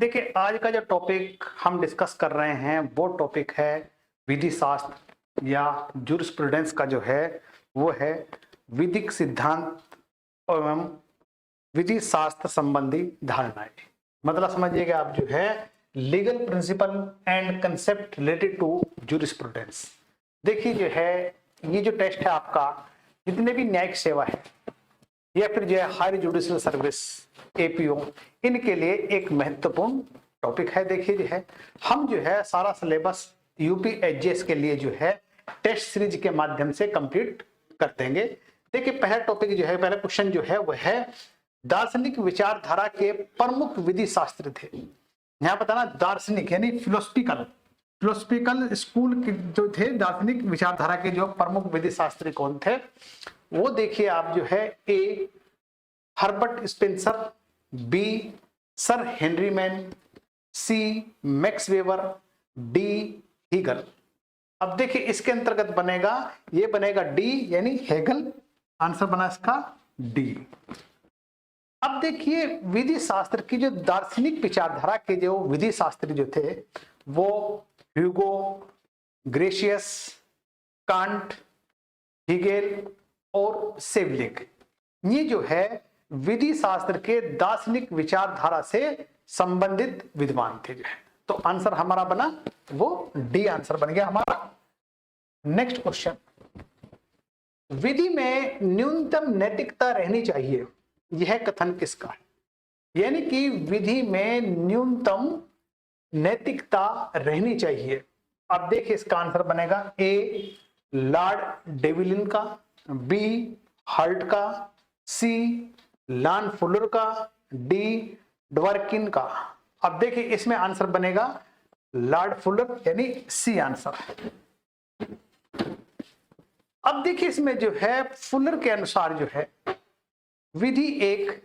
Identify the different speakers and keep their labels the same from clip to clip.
Speaker 1: देखिए, आज का जो टॉपिक हम डिस्कस कर रहे हैं वो टॉपिक है विधि शास्त्र या जूरिस्प्रूडेंस का जो है वो है विधिक सिद्धांत एवं विधि शास्त्र संबंधी धारणाएं। मतलब समझिएगा आप जो है legal principle and concept related to jurisprudence. देखिए जो है ये जो टेस्ट है आपका, जितने भी न्यायिक सेवा है या फिर जो है हायर जुडिशियल सर्विस एपीओ, इनके लिए एक महत्वपूर्ण टॉपिक है। देखिए जो है हम जो है सारा सिलेबस यूपी एचजीएस के लिए जो है टेस्ट सीरीज के माध्यम से कंप्लीट कर देंगे। देखिए पहला टॉपिक जो है, पहला क्वेश्चन जो है वह है दार्शनिक विचारधारा के प्रमुख विधि शास्त्र थे। यहाँ बताना दार्शनिक यानी फिलोसफिकल स्कूल के जो थे, दार्शनिक विचारधारा के जो प्रमुख विधि शास्त्री कौन थे वो देखिए आप जो है A Herbert Spencer, B Sir Henry Maine, C Max Weber, D Hegel. अब देखिए इसके अंतर्गत बनेगा, ये बनेगा डी यानी हेगल, आंसर बना इसका डी। अब देखिए विधि शास्त्र की जो दार्शनिक विचारधारा के जो विधि शास्त्री जो थे वो ह्यूगो, ग्रेशियस, कांट, हीगेल और सेवलिक, ये जो है विधि शास्त्र के दार्शनिक विचारधारा से संबंधित विद्वान थे जो है। तो आंसर हमारा बना वो डी आंसर बन गया हमारा। नेक्स्ट क्वेश्चन, विधि में न्यूनतम नैतिकता रहनी चाहिए, यह कथन किसका है? यानी कि विधि में न्यूनतम नैतिकता रहनी चाहिए। अब देखिए इसका आंसर बनेगा ए लॉर्ड डेविलिन का, बी हर्ट का, सी लॉन फुलर का, डी ड्वर्किन का। अब देखिए इसमें आंसर बनेगा लॉर्ड फुलर यानी सी आंसर। अब देखिए इसमें जो है फुलर के अनुसार जो है विधि एक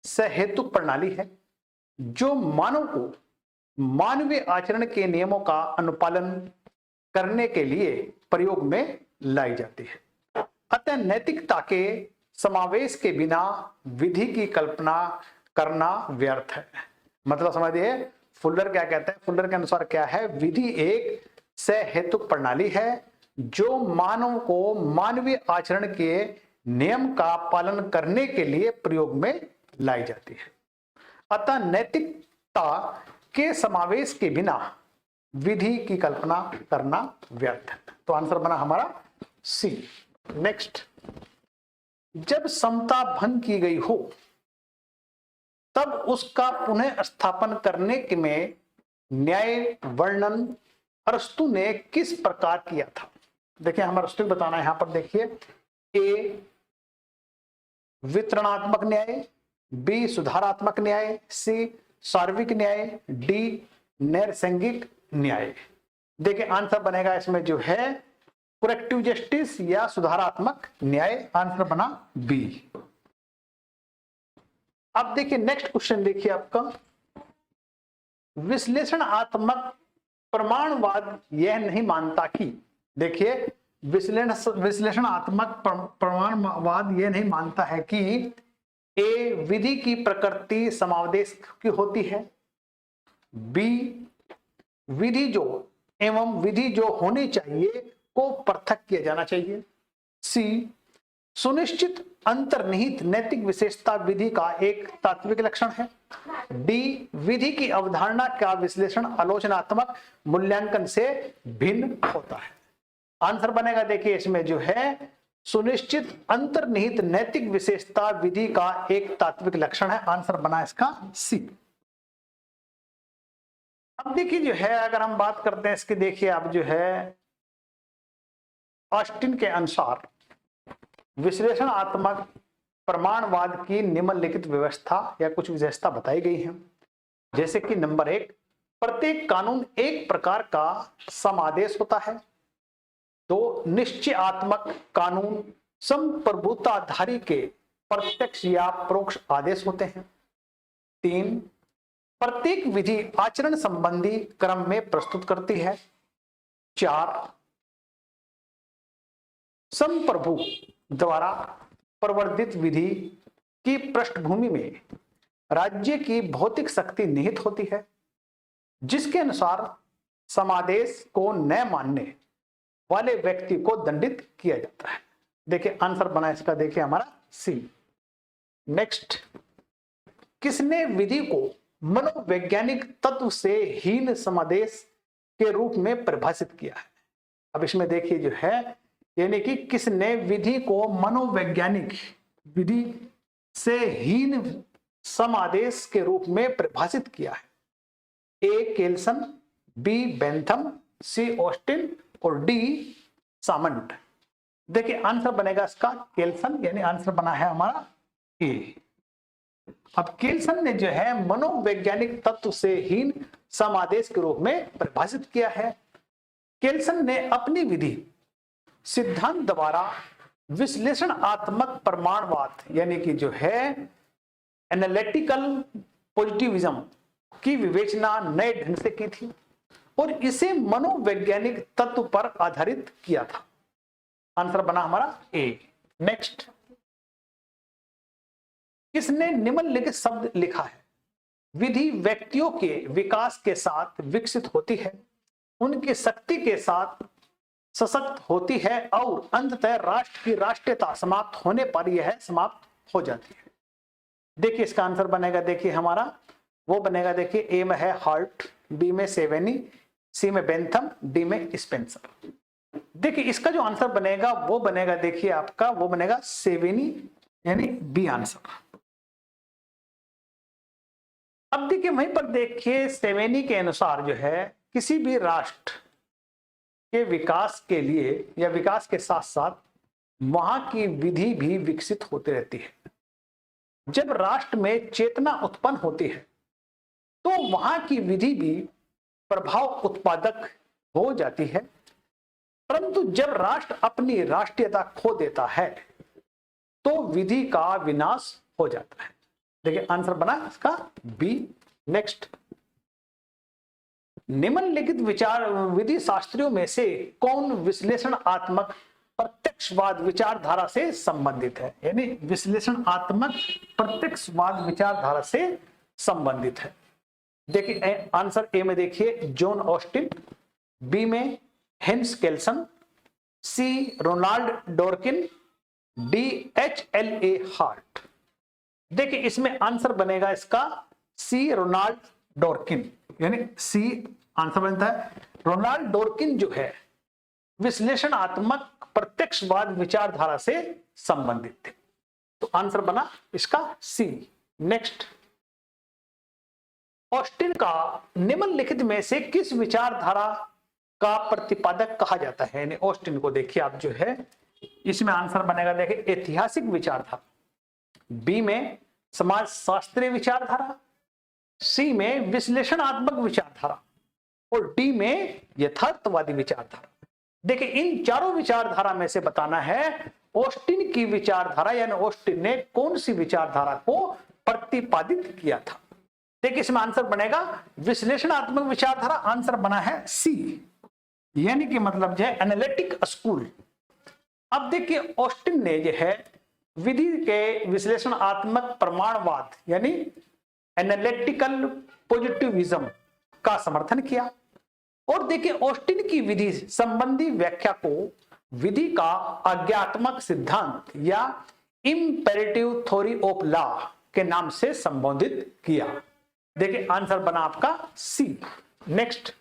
Speaker 1: सहेतुक प्रणाली है जो मानव को मानवीय आचरण के नियमों का अनुपालन करने के लिए प्रयोग में लाई जाती है। अतः नैतिकता के समावेश के बिना विधि की कल्पना करना व्यर्थ है। मतलब समझिए फुलर क्या कहता है, फुलर के अनुसार क्या है, विधि एक सहेतुक प्रणाली है जो मानव को मानवीय आचरण के नियम का पालन करने के लिए प्रयोग में लाई जाती है। अतः नैतिकता के समावेश के बिना विधि की कल्पना करना व्यर्थ है। तो आंसर बना हमारा सी। नेक्स्ट, जब समता भंग की गई हो तब उसका पुनः स्थापन करने के में न्याय वर्णन अरस्तु ने किस प्रकार किया था? देखिए हमें अरस्तु बताना है यहां पर। देखिए ए वितरणात्मक न्याय, बी सुधारात्मक न्याय, सी सार्विक न्याय, डी नैरसैंगिक न्याय। देखिए आंसर बनेगा इसमें जो है करेक्टिव जस्टिस या सुधारात्मक न्याय, आंसर बना बी। अब देखिए नेक्स्ट क्वेश्चन, देखिए आपका विश्लेषणात्मक प्रमाणवाद यह नहीं मानता कि, देखिए विश्लेषणात्मक प्रमाणवाद यह नहीं मानता है कि ए विधि की प्रकृति समावेश की होती है, बी विधि जो एवं विधि जो होनी चाहिए को पृथक किया जाना चाहिए, सी सुनिश्चित अंतर्निहित नैतिक विशेषता विधि का एक तात्विक लक्षण है, डी विधि की अवधारणा का विश्लेषण आलोचनात्मक मूल्यांकन से भिन्न होता है। आंसर बनेगा देखिए इसमें जो है सुनिश्चित अंतर्निहित नैतिक विशेषता विधि का एक तात्विक लक्षण है, आंसर बना इसका सी। अब देखिए जो है अगर हम बात करते हैं इसकी, देखिए आप जो है ऑस्टिन के अनुसार विश्लेषणात्मक प्रमाणवाद की निम्नलिखित व्यवस्था या कुछ विशेषता बताई गई है। जैसे कि नंबर एक, प्रत्येक कानून एक प्रकार का समादेश होता है। दो, निश्चयात्मक कानून संप्रभुताधारी के प्रत्यक्ष या परोक्ष आदेश होते हैं। तीन, प्रत्येक विधि आचरण संबंधी क्रम में प्रस्तुत करती है। चार, संप्रभु द्वारा प्रवर्तित विधि की पृष्ठभूमि में राज्य की भौतिक शक्ति निहित होती है, जिसके अनुसार समादेश को न मानने वाले व्यक्ति को दंडित किया जाता है। देखिए आंसर बना इसका, देखिए हमारा सी। नेक्स्ट, किसने विधि को मनोवैज्ञानिक तत्व से हीन समादेश के रूप में परिभाषित किया है? अब इसमें देखिए जो है, यानी कि किसने विधि को मनोवैज्ञानिक विधि से हीन समादेश के रूप में परिभाषित किया है? ए केल्सन, बी बेंथम, सी ऑस्टिन और डी सामंट। देखिए आंसर बनेगा इसका केल्सन, यानी आंसर बना है हमारा ए। अब केल्सन ने जो है मनोवैज्ञानिक तत्व से हीन समादेश के रूप में परिभाषित किया है। केल्सन ने अपनी विधि सिद्धांत द्वारा विश्लेषणात्मक प्रमाणवाद यानी कि जो है एनालिटिकल पॉजिटिविज्म की विवेचना नए ढंग से की थी और इसे मनोवैज्ञानिक तत्व पर आधारित किया था। आंसर बना हमारा ए। नेक्स्ट, किसने निम्नलिखित शब्द लिखा है? विधि व्यक्तियों के विकास के साथ विकसित होती है, उनकी शक्ति के साथ सशक्त होती है और अंततः राष्ट्र की राष्ट्रीयता समाप्त होने पर यह समाप्त हो जाती है। देखिए इसका आंसर बनेगा, देखिए हमारा वो बनेगा, देखिए ए में है हार्ट, बी में सेवेनी, सी में बेंथम, डी में स्पेंसर। देखिए इसका जो आंसर बनेगा वो बनेगा, देखिए आपका वो बनेगा सेवेनी, यानी बी आंसर। अब देखिए वहीं पर देखिए सेवेनी के अनुसार जो है किसी भी राष्ट्र के विकास के लिए या विकास के साथ साथ वहां की विधि भी विकसित होती रहती है। जब राष्ट्र में चेतना उत्पन्न होती है तो वहां की विधि भी प्रभाव उत्पादक हो जाती है, परंतु जब राष्ट्र अपनी राष्ट्रीयता खो देता है तो विधि का विनाश हो जाता है। देखिए आंसर बना इसका बी। नेक्स्ट, निम्नलिखित विचार विधि शास्त्रियों में से कौन विश्लेषणात्मक प्रत्यक्षवाद विचारधारा से संबंधित है? यानी विश्लेषणात्मक प्रत्यक्षवाद विचारधारा से संबंधित है। देखिए आंसर ए में देखिए जॉन ऑस्टिन, बी में हेंस केल्सन, सी रोनाल्ड डॉर्किन, डी एच.एल.ए. हार्ट। देखिए इसमें आंसर बनेगा इसका सी रोनाल्ड डॉर्किन, यानी सी आंसर बनता है। रोनाल्ड डॉर्किन जो है विश्लेषणात्मक प्रत्यक्षवाद विचारधारा से संबंधित थे, तो आंसर बना इसका सी। नेक्स्ट, ऑस्टिन का निम्नलिखित में से किस विचारधारा का प्रतिपादक कहा जाता है? यानी ऑस्टिन को देखिए आप जो है, इसमें आंसर बनेगा देखिए ऐतिहासिक विचारधारा, बी में समाज शास्त्रीय विचारधारा, सी में विश्लेषणात्मक विचारधारा और डी में यथार्थवादी विचारधारा। देखिए इन चारों विचारधारा में से बताना है ऑस्टिन की विचारधारा, यानी ऑस्टिन ने कौन सी विचारधारा को प्रतिपादित किया था। देखिए इसमें आंसर बनेगा विश्लेषणात्मक विचारधारा, आंसर बना है सी, यानी कि मतलब जो है एनालिटिक स्कूल। अब देखिए ऑस्टिन ने जो है विधि के विश्लेषणात्मक प्रमाणवाद यानी एनालिटिकल पॉजिटिविज्म का समर्थन किया और देखिए ऑस्टिन की विधि संबंधी व्याख्या को विधि का आज्ञात्मक सिद्धांत या इंपेरेटिव थ्योरी ऑफ लॉ के नाम से संबोधित किया। देखिए आंसर बना आपका सी। नेक्स्ट,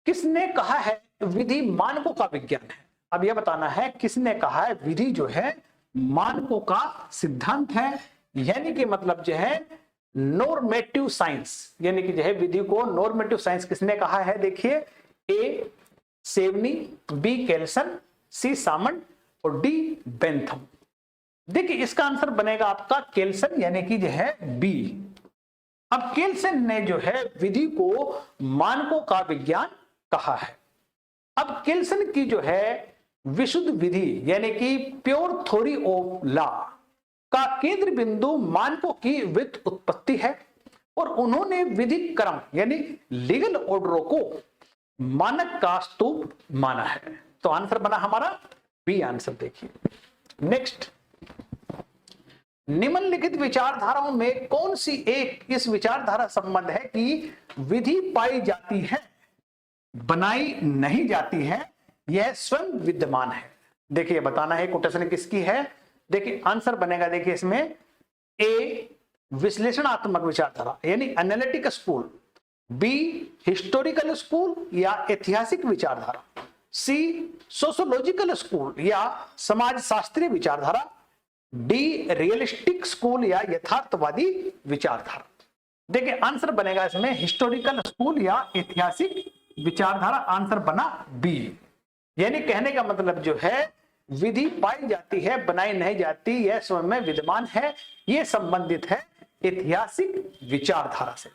Speaker 1: किसने कहा है विधि मानकों का विज्ञान है? अब यह बताना है किसने कहा है विधि जो है मानकों का सिद्धांत है, यानी कि मतलब जो है नॉर्मेटिव साइंस, यानी कि जो है विधि को नॉर्मेटिव साइंस किसने कहा है? देखिए ए सेवनी, बी केल्सन, सी सामंट और डी बेंथम। देखिए इसका आंसर बनेगा आपका केल्सन, यानी कि जो है बी। अब केल्सन ने जो है विधि को मानकों का विज्ञान कहा है। अब केल्सन की जो है विशुद्ध विधि यानी कि प्योर थ्योरी ऑफ लॉ का केंद्र बिंदु मानकों की व्युत्पत्ति है और उन्होंने विधिक क्रम यानी लीगल ऑर्डरों को मानक का स्तूप माना है। तो आंसर बना हमारा बी आंसर। देखिए नेक्स्ट, निम्नलिखित विचारधाराओं में कौन सी एक इस विचारधारा संबंध है कि विधि पाई जाती है, बनाई नहीं जाती है, यह स्वयं विद्यमान है। देखिए बताना है कोटेशन किसकी है। देखिए आंसर बनेगा, देखिए इसमें ए विश्लेषणात्मक विचारधारा यानी analytic school, B historical school या ऐतिहासिक विचारधारा, सी सोशियोलॉजिकल स्कूल या समाजशास्त्रीय विचारधारा, डी रियलिस्टिक स्कूल या यथार्थवादी विचारधारा। देखिए आंसर बनेगा इसमें हिस्टोरिकल स्कूल या ऐतिहासिक विचारधारा। आंसर बना बी। यानी कहने का मतलब जो है विधि पाई जाती है, बनाई नहीं जाती, यह स्वयं में विद्यमान है, यह संबंधित है ऐतिहासिक विचारधारा से।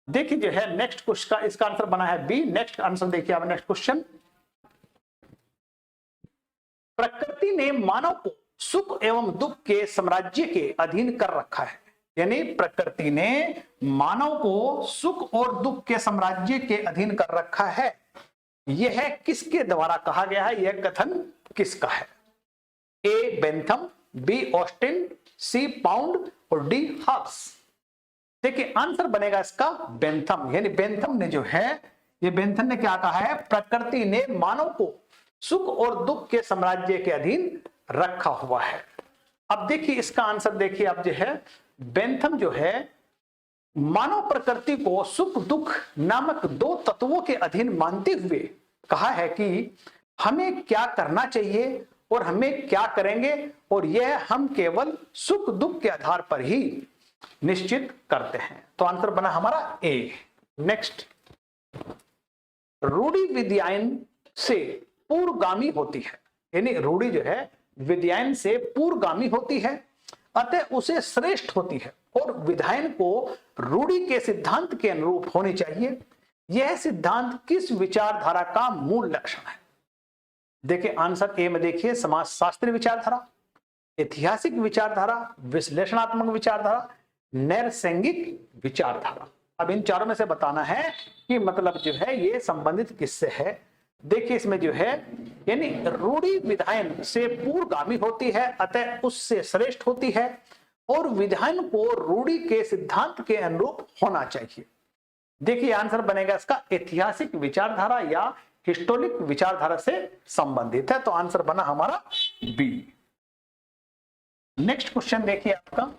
Speaker 1: देखिए जो है नेक्स्ट क्वेश्चन का इसका आंसर बना है बी। नेक्स्ट आंसर देखिए आप, नेक्स्ट क्वेश्चन, प्रकृति ने मानव को सुख एवं दुख के साम्राज्य के अधीन कर रखा है। यानी प्रकृति ने मानव को सुख और दुख के साम्राज्य के अधीन कर रखा है, यह किसके द्वारा कहा गया है, यह कथन किसका है? ए बेंथम, बी ऑस्टिन, सी पाउंड और डी हब्स। देखिए आंसर बनेगा इसका बेंथम। यानी बेंथम ने जो है, ये बेंथम ने क्या कहा है, प्रकृति ने मानव को सुख और दुख के साम्राज्य के अधीन रखा हुआ है। अब देखिए इसका आंसर देखिए आप जो है, बेंथम जो है मानव प्रकृति को सुख दुख नामक दो तत्वों के अधीन मानते हुए कहा है कि हमें क्या करना चाहिए और हमें क्या करेंगे, और यह हम केवल सुख दुख के आधार पर ही निश्चित करते हैं। तो आंसर बना हमारा ए। नेक्स्ट, रूढ़ि विद्यायन से पूर्वगामी होती है। यानी रूढ़ि जो है विद्यायन से पूर्वगामी होती है, अतः उसे श्रेष्ठ होती है और विधायन को रूढ़ि के सिद्धांत के अनुरूप होनी चाहिए। यह सिद्धांत किस विचारधारा का मूल लक्षण है? देखिए आंसर ए में देखिए, समाजशास्त्री विचारधारा, ऐतिहासिक विचारधारा, विश्लेषणात्मक विचारधारा, नैरसैंगिक विचारधारा। अब इन चारों में से बताना है कि मतलब जो है ये संबंधित किससे है। देखिए इसमें जो है यानी रूढ़ि विधायन से पूर्वगामी होती है, अतः उससे श्रेष्ठ होती है, और विधायन को रूढ़ि के सिद्धांत के अनुरूप होना चाहिए। देखिए आंसर बनेगा इसका ऐतिहासिक विचारधारा या हिस्टोरिक विचारधारा से संबंधित है। तो आंसर बना हमारा बी। नेक्स्ट क्वेश्चन देखिए आपका,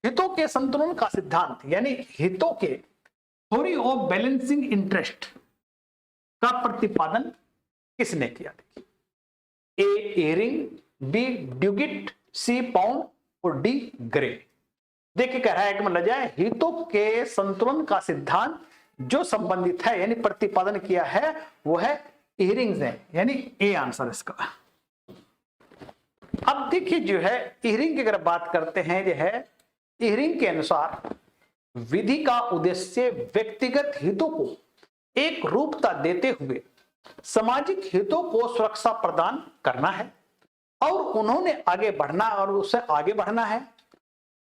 Speaker 1: हितों के संतुलन का सिद्धांत यानी हितों के थ्योरी ऑफ बैलेंसिंग इंटरेस्ट का प्रतिपादन किसने किया? देखिए ए एरिंग, बी ड्यूगिट, सी पाउंड और डी ग्रे। देखिए कह रहा है कि मतलब जाए हितों के संतुलन का सिद्धांत जो संबंधित है यानी प्रतिपादन किया है वो है एरिंग्स ने, यानी ए आंसर इसका। अब देखिए जो है एरिंग की अगर बात करते हैं, जो है एरिंग के अनुसार विधि का उद्देश्य व्यक्तिगत हितों को एक रूपता देते हुए सामाजिक हितों को सुरक्षा प्रदान करना है, और उन्होंने आगे बढ़ना और उससे आगे बढ़ना है।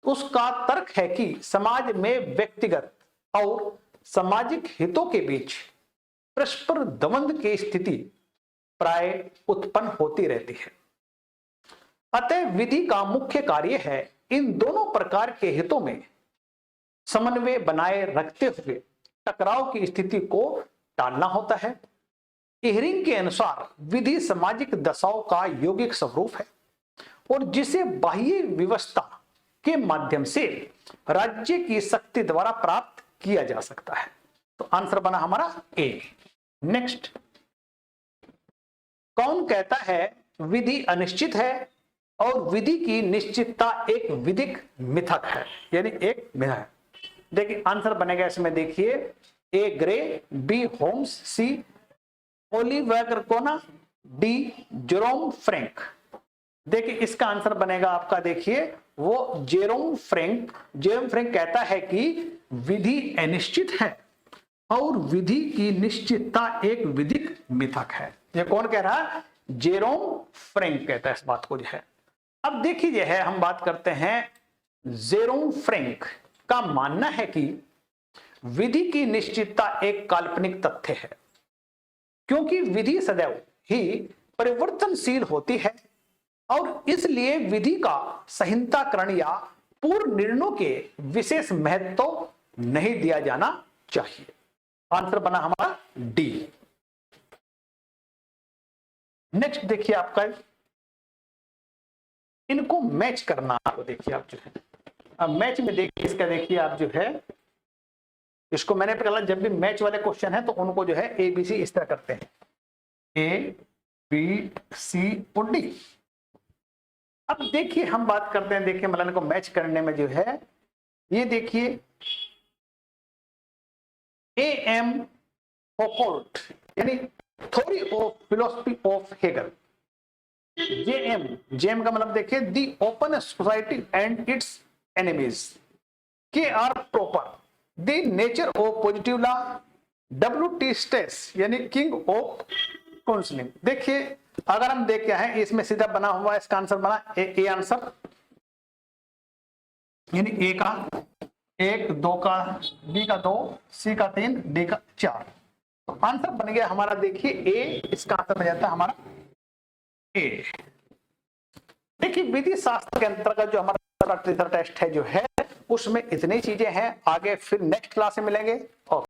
Speaker 1: उसका तर्क है कि समाज में व्यक्तिगत और सामाजिक हितों के बीच परस्पर द्वंद्व की स्थिति प्राय उत्पन्न होती रहती है, अतः विधि का मुख्य कार्य है इन दोनों प्रकार के हितों में समन्वय बनाए रखते हुए टकराव की स्थिति को टालना होता है। एहरिंग के अनुसार विधि सामाजिक दशाओं का यौगिक स्वरूप है और जिसे बाह्य व्यवस्था के माध्यम से राज्य की शक्ति द्वारा प्राप्त किया जा सकता है। तो आंसर बना हमारा ए। नेक्स्ट, कौन कहता है विधि अनिश्चित है और विधि की निश्चितता एक विधिक मिथक है, यानी एक मिथक है। देखिए आंसर बनेगा इसमें, देखिए ए ग्रे, बी होम्स, सी ओलिवर कोना, डी जेरोम फ्रैंक। देखिए इसका आंसर बनेगा आपका, देखिए वो जेरोम फ्रैंक कहता है कि विधि अनिश्चित है और विधि की निश्चितता एक विधिक मिथक है। ये कौन कह रहा है? जेरोम फ्रैंक कहता है इस बात को जो है। अब देखिए जो है हम बात करते हैं, जेरोम फ्रैंक का मानना है कि विधि की निश्चितता एक काल्पनिक तथ्य है, क्योंकि विधि सदैव ही परिवर्तनशील होती है और इसलिए विधि का संहिताकरण या पूर्व निर्णयों के विशेष महत्व नहीं दिया जाना चाहिए। आंसर बना हमारा डी। नेक्स्ट देखिए आपका, इनको मैच करना। आपको देखिए आप जो है, अब मैच में देखिए इसका, देखिए आप जो है इसको मैंने पहला, जब भी मैच वाले क्वेश्चन है तो उनको जो है ए बी सी इस तरह करते हैं, ए बी सी और डी। अब देखिए हम बात करते हैं, देखिए मतलब इनको मैच करने में जो है, ये देखिए ए एम फोकोल्ट यानी theory of philosophy of Hegel. JM का मतलब देखिए the open society and its enemies. K R Popper the nature of positive law. W T Stace यानी किंग ऑफ काउंसलिंग। देखिए अगर हम देख के हैं इसमें सीधा बना हुआ है, इसका आंसर बना ए आंसर, यानी ए का 1, 2 का, बी का 2, सी का 3, डी का 4। तो आंसर बन गया हमारा, देखिए ए, इसका आंसर बन जाता है हमारा ए। देखिए विधि शास्त्र के अंतर्गत जो हमारा तीसरा टेस्ट है जो है, उसमें इतनी चीजें हैं। आगे फिर नेक्स्ट क्लास में मिलेंगे। और